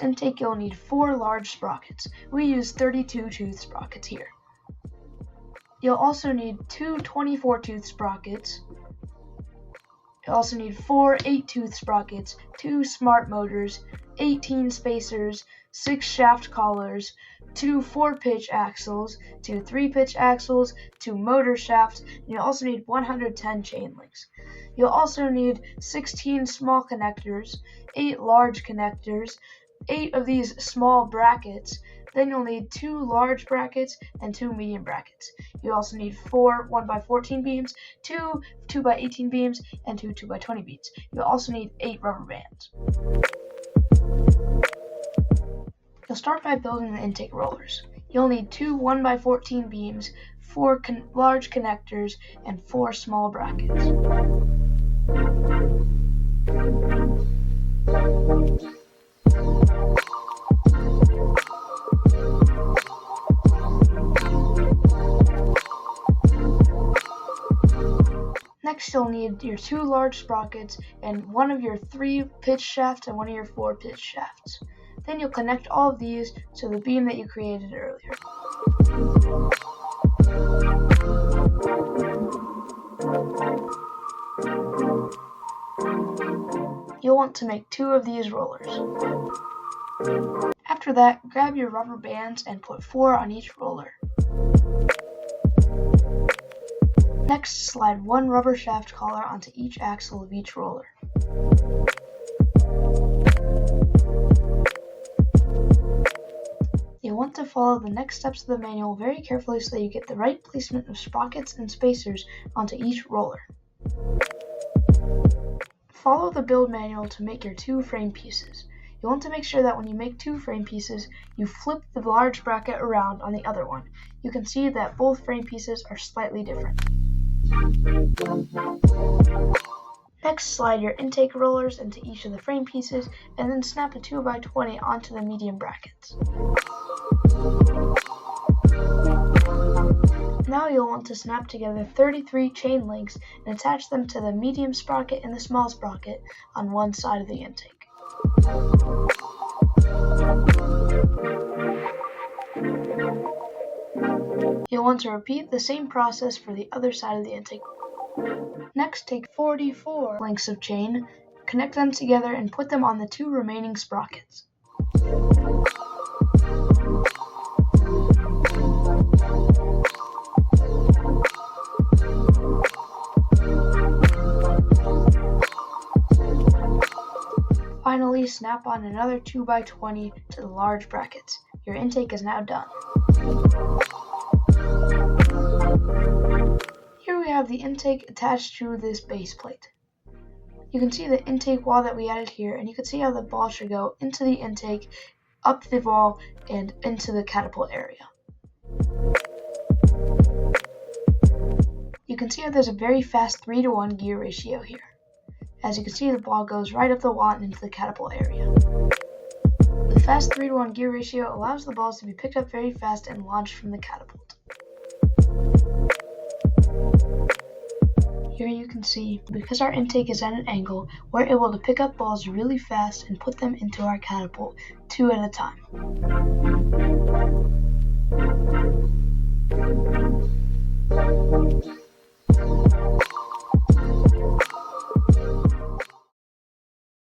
this intake, you'll need 4 large sprockets. We use 32 tooth sprockets here. You'll also need 2 24 tooth sprockets. You'll also need 4 8 tooth sprockets, 2 smart motors, 18 spacers, 6 shaft collars, 2 4-pitch axles, 2 3-pitch axles, 2 motor shafts, and you'll also need 110 chain links. You'll also need 16 small connectors, 8 large connectors, 8 of these small brackets. Then you'll need 2 large brackets and 2 medium brackets. You also need 4 1x14 beams, 2 2x18 beams, and 2 2x20 beams. You'll also need 8 rubber bands. You'll start by building the intake rollers. You'll need 2 1x14 beams, 4 large connectors, and 4 small brackets. Next, you'll need your 2 large sprockets and 1 of your 3-pitch shafts and 1 of your 4-pitch shafts. Then you'll connect all of these to the beam that you created earlier. You'll want to make 2 of these rollers. After that, grab your rubber bands and put 4 on each roller. Next, slide 1 rubber shaft collar onto each axle of each roller. You'll want to follow the next steps of the manual very carefully so that you get the right placement of sprockets and spacers onto each roller. Follow the build manual to make your 2 frame pieces. You want to make sure that when you make 2 frame pieces, you flip the large bracket around on the other one. You can see that both frame pieces are slightly different. Next, slide your intake rollers into each of the frame pieces and then snap a 2x20 onto the medium brackets. Now you'll want to snap together 33 chain links and attach them to the medium sprocket and the small sprocket on one side of the intake. You'll want to repeat the same process for the other side of the intake. Next, take 44 links of chain, connect them together, and put them on the 2 remaining sprockets. Finally, snap on another 2x20 to the large brackets. Your intake is now done. Here we have the intake attached to this base plate. You can see the intake wall that we added here, and you can see how the ball should go into the intake, up the wall, and into the catapult area. You can see how there's a very fast 3-to-1 gear ratio here. As you can see, the ball goes right up the wall and into the catapult area. The fast 3-to-1 gear ratio allows the balls to be picked up very fast and launched from the catapult. Here you can see, because our intake is at an angle, we're able to pick up balls really fast and put them into our catapult, 2 at a time.